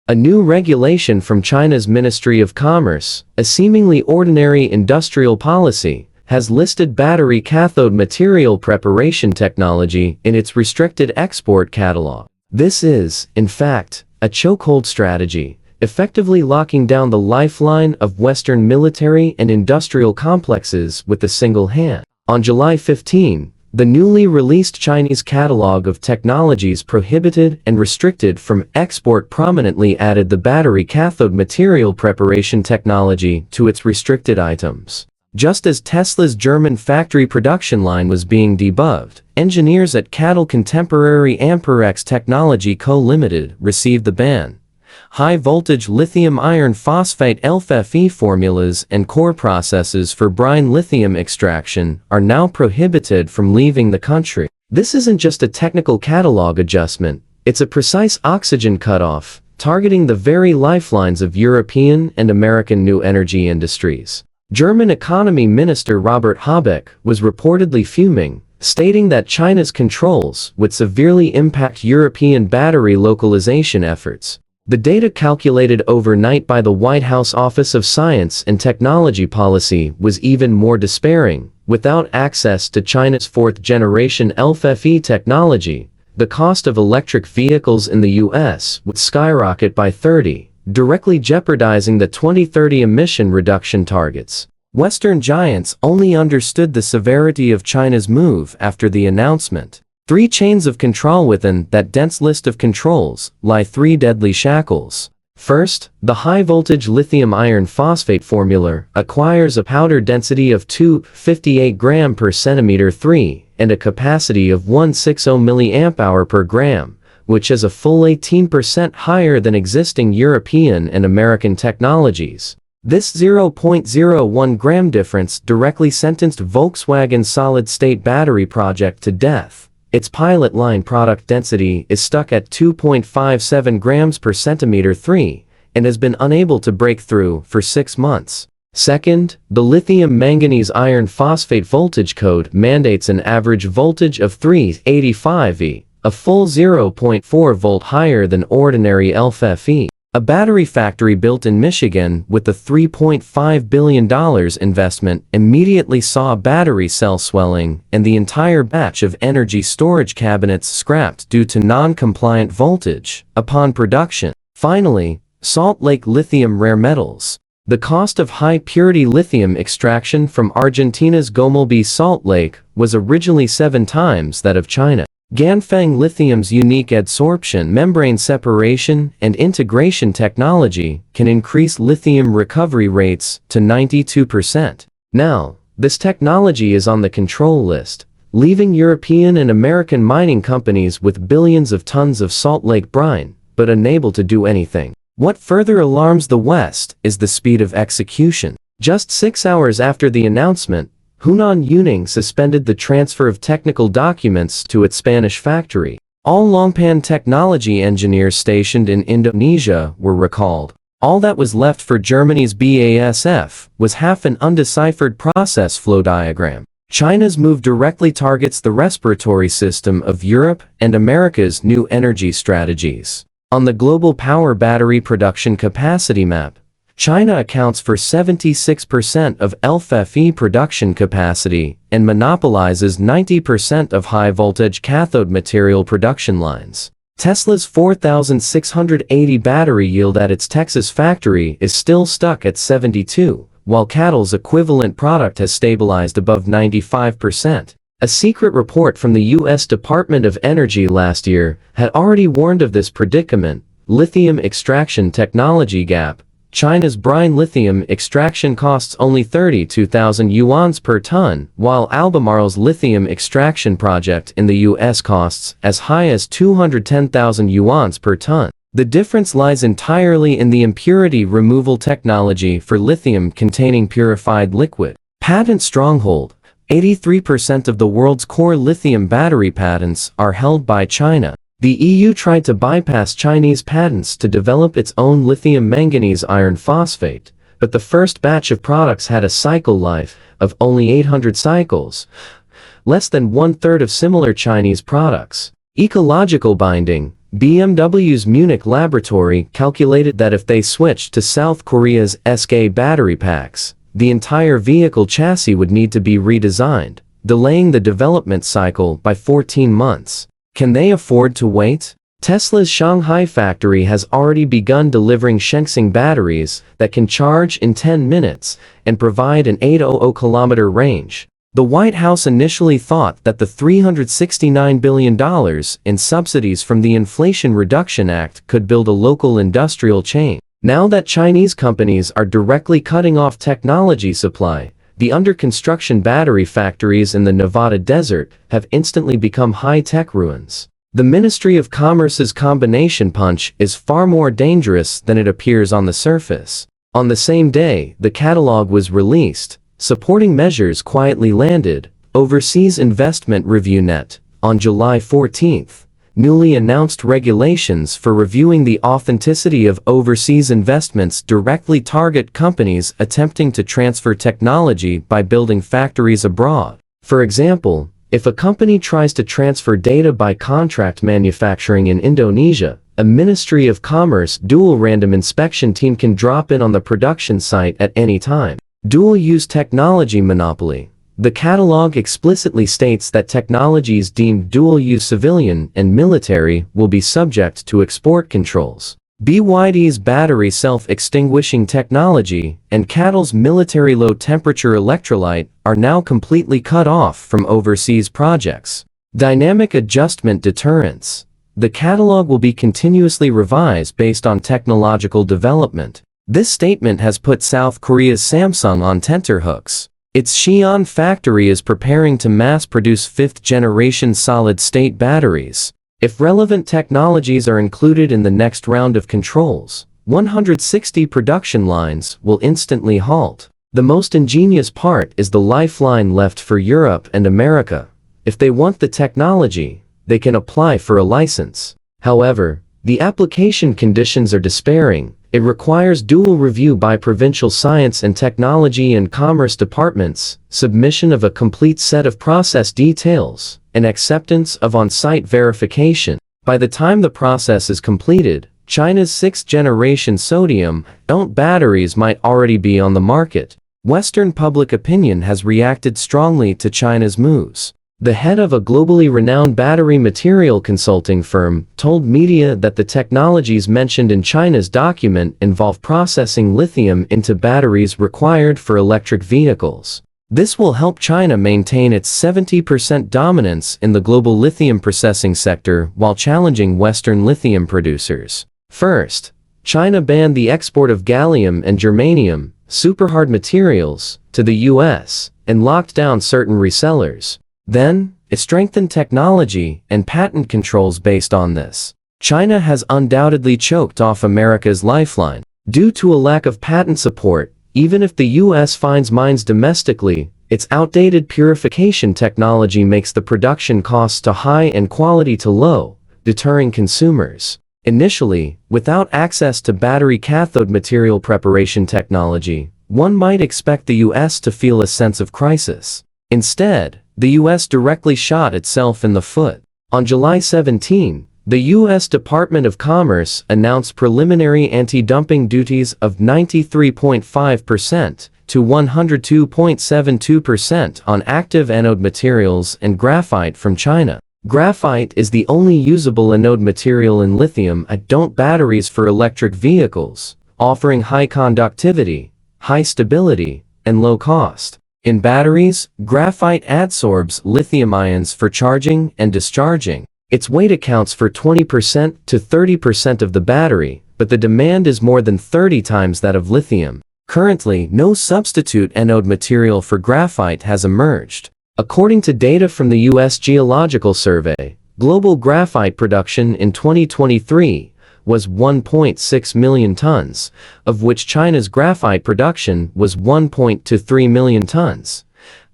A new regulation from China's Ministry of Commerce, a seemingly ordinary industrial policy, has listed battery cathode material preparation technology in its restricted export catalog. This is, in fact, a chokehold strategy, effectively locking down the lifeline of Western military and industrial complexes with a single hand. On July 15, the newly released Chinese catalog of technologies prohibited and restricted from export prominently added the battery cathode material preparation technology to its restricted items. Just as Tesla's German factory production line was being debugged, engineers at CATL Contemporary Amperex Technology Co. Limited received the ban. High-voltage lithium iron phosphate LFE formulas and core processes for brine lithium extraction are now prohibited from leaving the country. This isn't just a technical catalog adjustment, it's a precise oxygen cutoff, targeting the very lifelines of European and American new energy industries. German Economy Minister Robert Habeck was reportedly fuming, stating that China's controls would severely impact European battery localization efforts. The data calculated overnight by the White House Office of Science and Technology Policy was even more despairing. Without access to China's fourth-generation LFE technology, the cost of electric vehicles in the U.S. would skyrocket by 30%, directly jeopardizing the 2030 emission reduction targets. Western giants only understood the severity of China's move after the announcement. 3 chains of control within that dense list of controls lie 3 deadly shackles. First, the high-voltage lithium iron phosphate formula acquires a powder density of 258 gram per centimeter 3 and a capacity of 160 mAh per gram, which is a full 18% higher than existing European and American technologies. This 0.01 gram difference directly sentenced Volkswagen's solid-state battery project to death. Its pilot line product density is stuck at 2.57 grams per centimeter 3 and has been unable to break through for 6 months. Second, the lithium manganese iron phosphate voltage code mandates an average voltage of 385 V, a full 0.4 volt higher than ordinary LFE. A battery factory built in Michigan with a $3.5 billion investment immediately saw battery cell swelling and the entire batch of energy storage cabinets scrapped due to non-compliant voltage upon production. Finally, Salt Lake Lithium Rare Metals. The cost of high-purity lithium extraction from Argentina's Gomulbi Salt Lake was originally 7 times that of China. Ganfeng Lithium's unique adsorption membrane separation and integration technology can increase lithium recovery rates to 92%. Now, this technology is on the control list, leaving European and American mining companies with billions of tons of Salt Lake brine, but unable to do anything. What further alarms the West is the speed of execution. Just 6 hours after the announcement, Hunan Yuning suspended the transfer of technical documents to its Spanish factory. All Longpan technology engineers stationed in Indonesia were recalled. All that was left for Germany's BASF was half an undeciphered process flow diagram. China's move directly targets the respiratory system of Europe and America's new energy strategies. On the global power battery production capacity map, China accounts for 76% of LFE production capacity and monopolizes 90% of high-voltage cathode material production lines. Tesla's 4,680 battery yield at its Texas factory is still stuck at 72, while CATL's equivalent product has stabilized above 95%. A secret report from the U.S. Department of Energy last year had already warned of this predicament. Lithium extraction technology gap. China's brine lithium extraction costs only 32,000 yuan per ton, while Albemarle's lithium extraction project in the U.S. costs as high as 210,000 yuan per ton. The difference lies entirely in the impurity removal technology for lithium-containing purified liquid. Patent stronghold. 83% of the world's core lithium battery patents are held by China. The EU tried to bypass Chinese patents to develop its own lithium manganese iron phosphate, but the first batch of products had a cycle life of only 800 cycles, less than 1/3 of similar Chinese products. Ecological binding. BMW's Munich laboratory calculated that if they switched to South Korea's SK battery packs, the entire vehicle chassis would need to be redesigned, delaying the development cycle by 14 months. Can they afford to wait? Tesla's Shanghai factory has already begun delivering Shenzhen batteries that can charge in 10 minutes and provide an 800-kilometer range. The White House initially thought that the $369 billion in subsidies from the Inflation Reduction Act could build a local industrial chain. Now that Chinese companies are directly cutting off technology supply, the under-construction battery factories in the Nevada desert have instantly become high-tech ruins. The Ministry of Commerce's combination punch is far more dangerous than it appears on the surface. On the same day the catalog was released, supporting measures quietly landed. Overseas Investment Review Net, on July 14th, newly announced regulations for reviewing the authenticity of overseas investments directly target companies attempting to transfer technology by building factories abroad. For example, if a company tries to transfer data by contract manufacturing in Indonesia, a Ministry of Commerce dual random inspection team can drop in on the production site at any time. Dual-use technology monopoly. The catalog explicitly states that technologies deemed dual-use civilian and military will be subject to export controls. BYD's battery self-extinguishing technology and CATL's military low-temperature electrolyte are now completely cut off from overseas projects. Dynamic adjustment deterrence. The catalog will be continuously revised based on technological development. This statement has put South Korea's Samsung on tenterhooks. Its Xi'an factory is preparing to mass-produce fifth-generation solid-state batteries. If relevant technologies are included in the next round of controls, 160 production lines will instantly halt. The most ingenious part is the lifeline left for Europe and America. If they want the technology, they can apply for a license. However, the application conditions are despairing. It requires dual review by provincial science and technology and commerce departments, submission of a complete set of process details, and acceptance of on-site verification. By the time the process is completed, China's sixth-generation sodium-ion batteries might already be on the market. Western public opinion has reacted strongly to China's moves. The head of a globally renowned battery material consulting firm told media that the technologies mentioned in China's document involve processing lithium into batteries required for electric vehicles. This will help China maintain its 70% dominance in the global lithium processing sector while challenging Western lithium producers. First, China banned the export of gallium and germanium, superhard materials, to the US, and locked down certain resellers. Then, it strengthened technology and patent controls based on this. China has undoubtedly choked off America's lifeline. Due to a lack of patent support, even if the US finds mines domestically, its outdated purification technology makes the production costs too high and quality too low, deterring consumers. Initially, without access to battery cathode material preparation technology, one might expect the US to feel a sense of crisis. Instead, the US directly shot itself in the foot. On July 17, the US Department of Commerce announced preliminary anti-dumping duties of 93.5% to 102.72% on active anode materials and graphite from China. Graphite is the only usable anode material in lithium-ion batteries for electric vehicles, offering high conductivity, high stability, and low cost. In batteries, graphite adsorbs lithium ions for charging and discharging. Its weight accounts for 20% to 30% of the battery, but the demand is more than 30 times that of lithium. Currently, no substitute anode material for graphite has emerged. According to data from the U.S. Geological Survey, global graphite production in 2023 was 1.6 million tons, of which China's graphite production was 1.23 million tons,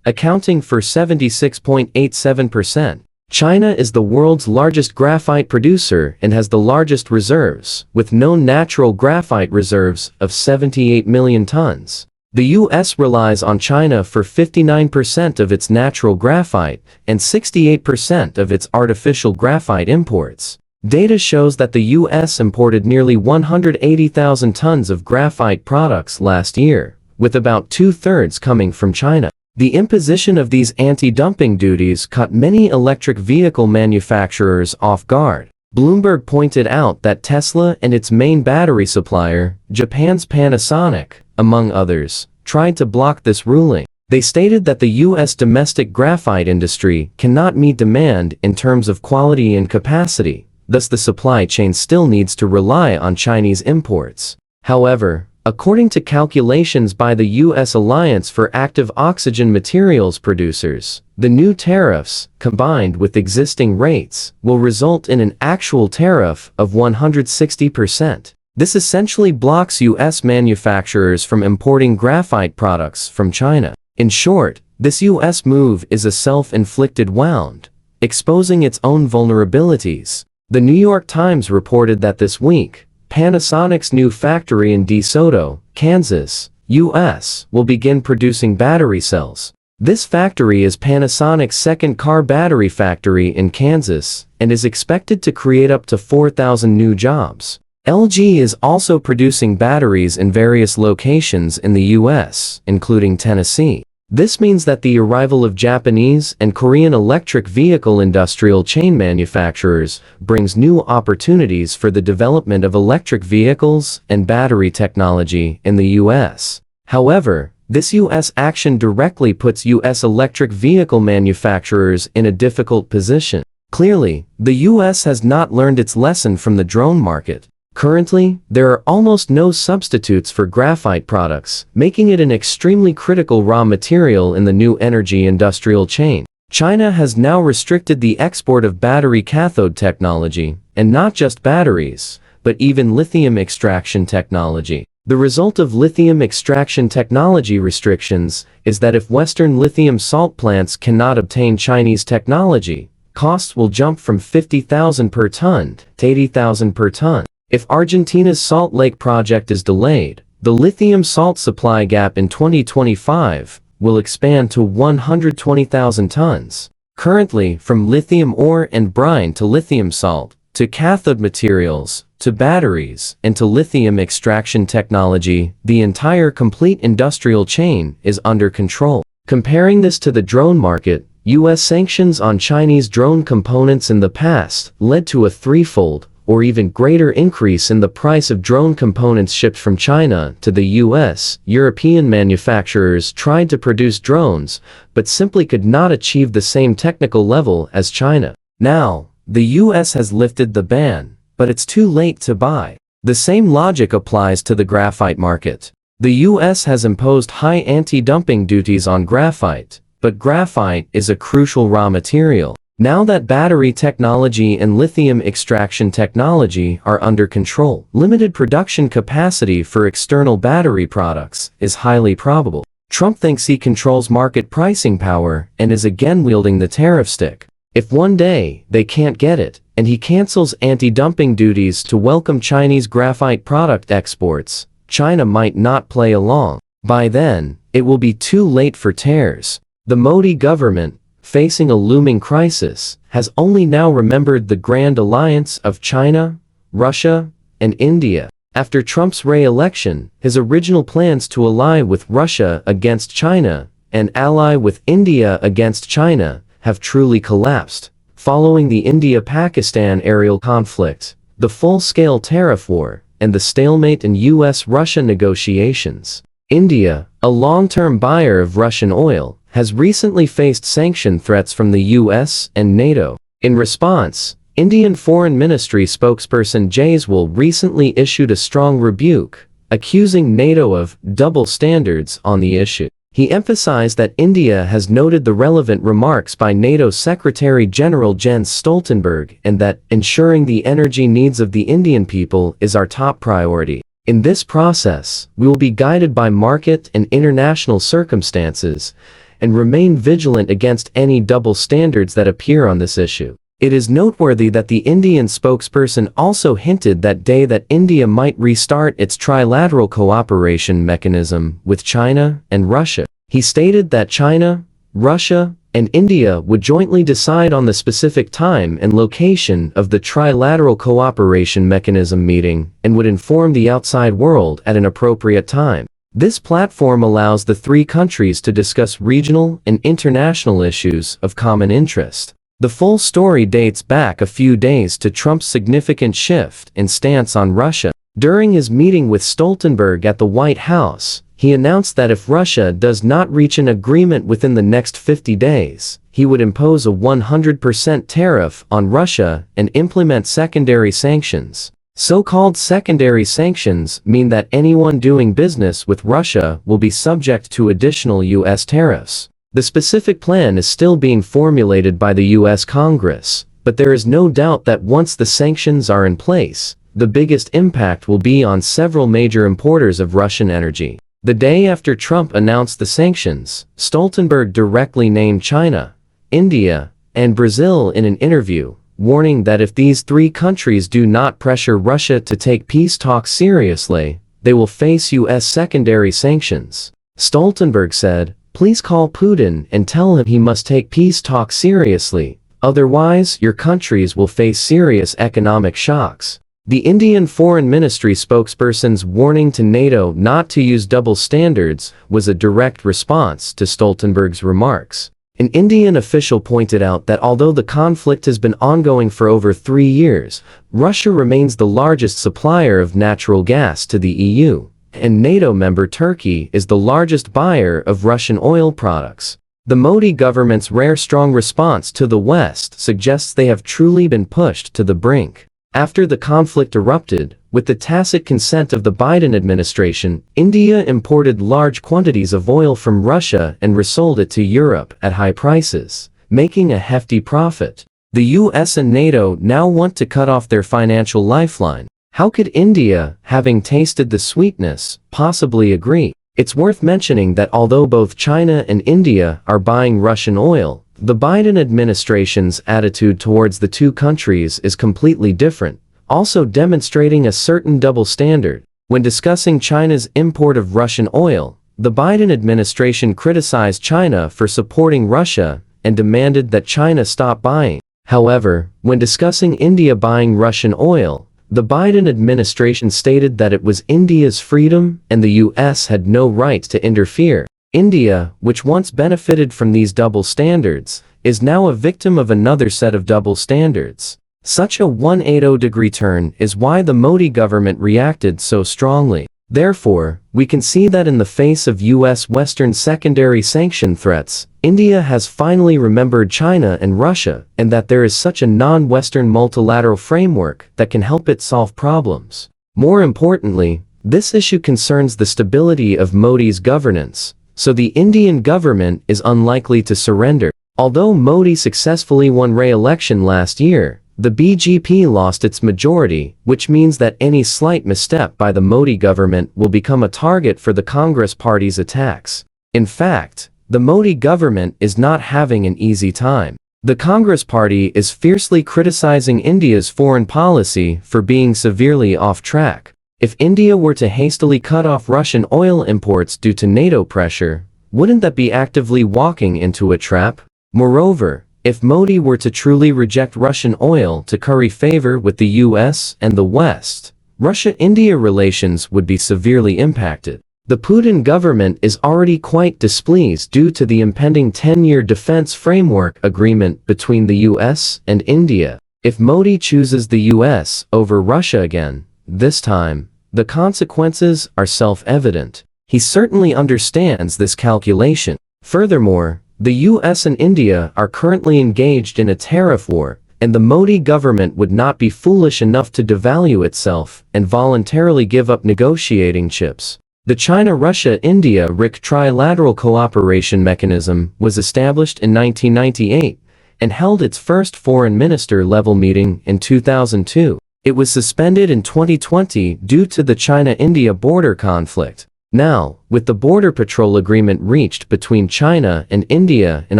accounting for 76.87%. China is the world's largest graphite producer and has the largest reserves, with known natural graphite reserves of 78 million tons. The U.S. relies on China for 59% of its natural graphite and 68% of its artificial graphite imports. Data shows that the U.S. imported nearly 180,000 tons of graphite products last year, with about two-thirds coming from China. The imposition of these anti-dumping duties caught many electric vehicle manufacturers off guard. Bloomberg pointed out that Tesla and its main battery supplier, Japan's Panasonic, among others, tried to block this ruling. They stated that the U.S. domestic graphite industry cannot meet demand in terms of quality and capacity, thus the supply chain still needs to rely on Chinese imports. However, according to calculations by the U.S. Alliance for Active Oxygen Materials Producers, the new tariffs, combined with existing rates, will result in an actual tariff of 160%. This essentially blocks U.S. manufacturers from importing graphite products from China. In short, this U.S. move is a self-inflicted wound, exposing its own vulnerabilities. The New York Times reported that this week, Panasonic's new factory in DeSoto, Kansas, U.S., will begin producing battery cells. This factory is Panasonic's second car battery factory in Kansas and is expected to create up to 4,000 new jobs. LG is also producing batteries in various locations in the U.S., including Tennessee. This means that the arrival of Japanese and Korean electric vehicle industrial chain manufacturers brings new opportunities for the development of electric vehicles and battery technology in the U.S. However, this U.S. action directly puts U.S. electric vehicle manufacturers in a difficult position. Clearly, the U.S. has not learned its lesson from the drone market. Currently, there are almost no substitutes for graphite products, making it an extremely critical raw material in the new energy industrial chain. China has now restricted the export of battery cathode technology, and not just batteries, but even lithium extraction technology. The result of lithium extraction technology restrictions is that if Western lithium salt plants cannot obtain Chinese technology, costs will jump from 50,000 per ton to 80,000 per ton. If Argentina's Salt Lake project is delayed, the lithium salt supply gap in 2025 will expand to 120,000 tons. Currently, from lithium ore and brine to lithium salt, to cathode materials, to batteries, and to lithium extraction technology, the entire complete industrial chain is under control. Comparing this to the drone market, U.S. sanctions on Chinese drone components in the past led to a threefold or even greater increase in the price of drone components shipped from China to the U.S. European manufacturers tried to produce drones, but simply could not achieve the same technical level as China. Now, the U.S. has lifted the ban, but it's too late to buy. The same logic applies to the graphite market. The U.S. has imposed high anti-dumping duties on graphite, but graphite is a crucial raw material. Now that battery technology and lithium extraction technology are under control, limited production capacity for external battery products is highly probable. Trump thinks he controls market pricing power and is again wielding the tariff stick. If one day they can't get it, and he cancels anti-dumping duties to welcome Chinese graphite product exports, China might not play along. By then, it will be too late for tears. The Modi government, facing a looming crisis, has only now remembered the grand alliance of China, Russia, and India. After Trump's re-election, his original plans to ally with Russia against China and ally with India against China have truly collapsed. Following the India-Pakistan aerial conflict, the full-scale tariff war, and the stalemate in U.S.-Russia negotiations, India, a long-term buyer of Russian oil, has recently faced sanction threats from the U.S. and NATO. In response, Indian Foreign Ministry spokesperson Jaiswal recently issued a strong rebuke, accusing NATO of double standards on the issue. He emphasized that India has noted the relevant remarks by NATO Secretary-General Jens Stoltenberg and that ensuring the energy needs of the Indian people is our top priority. In this process, we will be guided by market and international circumstances and remain vigilant against any double standards that appear on this issue. It is noteworthy that the Indian spokesperson also hinted that day that India might restart its trilateral cooperation mechanism with China and Russia. He stated that China, Russia, and India would jointly decide on the specific time and location of the Trilateral Cooperation Mechanism meeting and would inform the outside world at an appropriate time. This platform allows the three countries to discuss regional and international issues of common interest. The full story dates back a few days to Trump's significant shift in stance on Russia. During his meeting with Stoltenberg at the White House, he announced that if Russia does not reach an agreement within the next 50 days, he would impose a 100% tariff on Russia and implement secondary sanctions. So-called secondary sanctions mean that anyone doing business with Russia will be subject to additional U.S. tariffs. The specific plan is still being formulated by the U.S. Congress, but there is no doubt that once the sanctions are in place, the biggest impact will be on several major importers of Russian energy. The day after Trump announced the sanctions, Stoltenberg directly named China, India, and Brazil in an interview, warning that if these three countries do not pressure Russia to take peace talks seriously, they will face U.S. secondary sanctions. Stoltenberg said, "Please call Putin and tell him he must take peace talks seriously, otherwise your countries will face serious economic shocks." The Indian Foreign Ministry spokesperson's warning to NATO not to use double standards was a direct response to Stoltenberg's remarks. An Indian official pointed out that although the conflict has been ongoing for over 3 years, Russia remains the largest supplier of natural gas to the EU, and NATO member Turkey is the largest buyer of Russian oil products. The Modi government's rare strong response to the West suggests they have truly been pushed to the brink. After the conflict erupted, with the tacit consent of the Biden administration, India imported large quantities of oil from Russia and resold it to Europe at high prices, making a hefty profit. The US and NATO now want to cut off their financial lifeline. How could India, having tasted the sweetness, possibly agree? It's worth mentioning that although both China and India are buying Russian oil, the Biden administration's attitude towards the two countries is completely different, also demonstrating a certain double standard. When discussing China's import of Russian oil, the Biden administration criticized China for supporting Russia and demanded that China stop buying. However, when discussing India buying Russian oil, the Biden administration stated that it was India's freedom and the US had no right to interfere. India, which once benefited from these double standards, is now a victim of another set of double standards. Such a 180-degree turn is why the Modi government reacted so strongly. Therefore, we can see that in the face of US Western secondary sanction threats, India has finally remembered China and Russia, and that there is such a non-Western multilateral framework that can help it solve problems. More importantly, this issue concerns the stability of Modi's governance, so the Indian government is unlikely to surrender. Although Modi successfully won re-election last year, the BJP lost its majority, which means that any slight misstep by the Modi government will become a target for the Congress party's attacks. In fact, the Modi government is not having an easy time. The Congress party is fiercely criticizing India's foreign policy for being severely off track. If India were to hastily cut off Russian oil imports due to NATO pressure, wouldn't that be actively walking into a trap? Moreover, if Modi were to truly reject Russian oil to curry favor with the US and the West, Russia-India relations would be severely impacted. The Putin government is already quite displeased due to the impending 10-year defense framework agreement between the US and India. If Modi chooses the US over Russia again, this time, the consequences are self-evident. He certainly understands this calculation. Furthermore, the US and India are currently engaged in a tariff war, and the Modi government would not be foolish enough to devalue itself and voluntarily give up negotiating chips. The China-Russia-India RIC Trilateral Cooperation Mechanism was established in 1998 and held its first foreign minister-level meeting in 2002. It was suspended in 2020 due to the China-India border conflict. Now, with the border patrol agreement reached between China and India in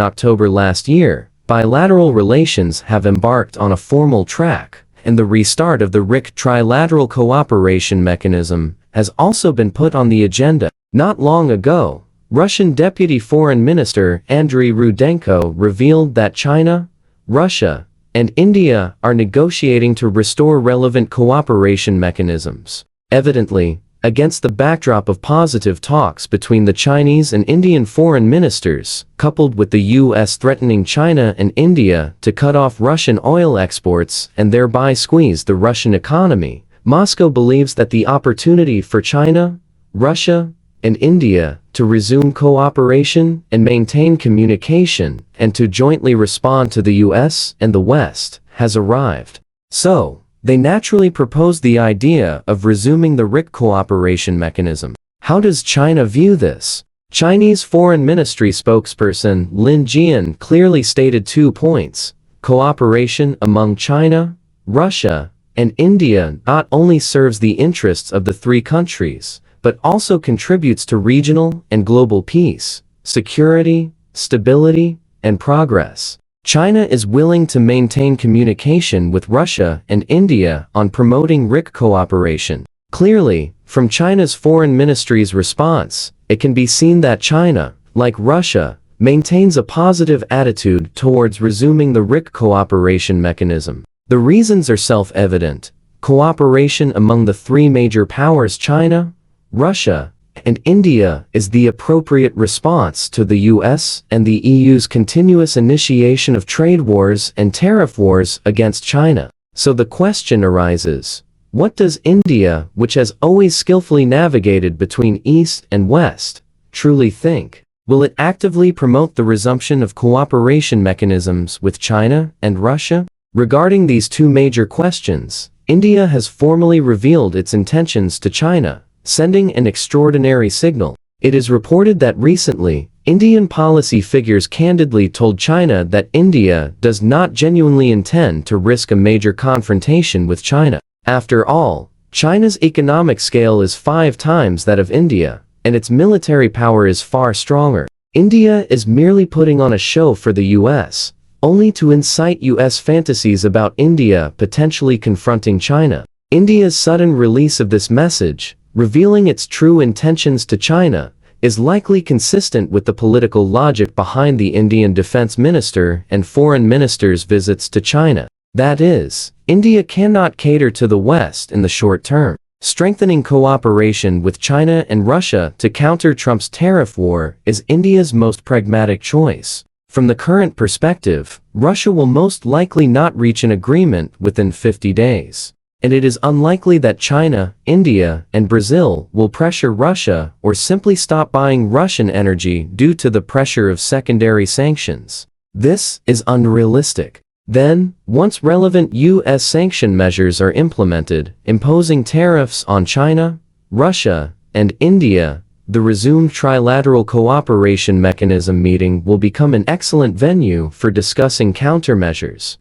October last year, bilateral relations have embarked on a formal track, and the restart of the RIC Trilateral Cooperation Mechanism has also been put on the agenda. Not long ago, Russian Deputy Foreign Minister Andriy Rudenko revealed that China, Russia, and India are negotiating to restore relevant cooperation mechanisms. Evidently, against the backdrop of positive talks between the Chinese and Indian foreign ministers, coupled with the U.S. threatening China and India to cut off Russian oil exports and thereby squeeze the Russian economy, Moscow believes that the opportunity for China, Russia, and India to resume cooperation and maintain communication and to jointly respond to the U.S. and the West has arrived. So, they naturally proposed the idea of resuming the RIC cooperation mechanism. How does China view this? Chinese Foreign Ministry spokesperson Lin Jian clearly stated 2 points. Cooperation among China, Russia, and India not only serves the interests of the 3 countries, but also contributes to regional and global peace, security, stability, and progress. China is willing to maintain communication with Russia and India on promoting RIC cooperation. Clearly, from China's foreign ministry's response, it can be seen that China, like Russia, maintains a positive attitude towards resuming the RIC cooperation mechanism. The reasons are self-evident. Cooperation among the 3 major powers China, Russia, and India is the appropriate response to the US and the EU's continuous initiation of trade wars and tariff wars against China. So the question arises, what does India, which has always skillfully navigated between East and West, truly think? Will it actively promote the resumption of cooperation mechanisms with China and Russia? Regarding these 2 major questions, India has formally revealed its intentions to China, sending an extraordinary signal. It is reported that recently, Indian policy figures candidly told China that India does not genuinely intend to risk a major confrontation with China. After all, China's economic scale is 5 times that of India, and its military power is far stronger. India is merely putting on a show for the US, only to incite US fantasies about India potentially confronting China. India's sudden release of this message, revealing its true intentions to China, is likely consistent with the political logic behind the Indian defense minister and foreign minister's visits to China. That is, India cannot cater to the West in the short term. Strengthening cooperation with China and Russia to counter Trump's tariff war is India's most pragmatic choice. From the current perspective, Russia will most likely not reach an agreement within 50 days. And it is unlikely that China, India, and Brazil will pressure Russia or simply stop buying Russian energy due to the pressure of secondary sanctions. This is unrealistic. Then, once relevant U.S. sanction measures are implemented, imposing tariffs on China, Russia, and India, the resumed trilateral cooperation mechanism meeting will become an excellent venue for discussing countermeasures.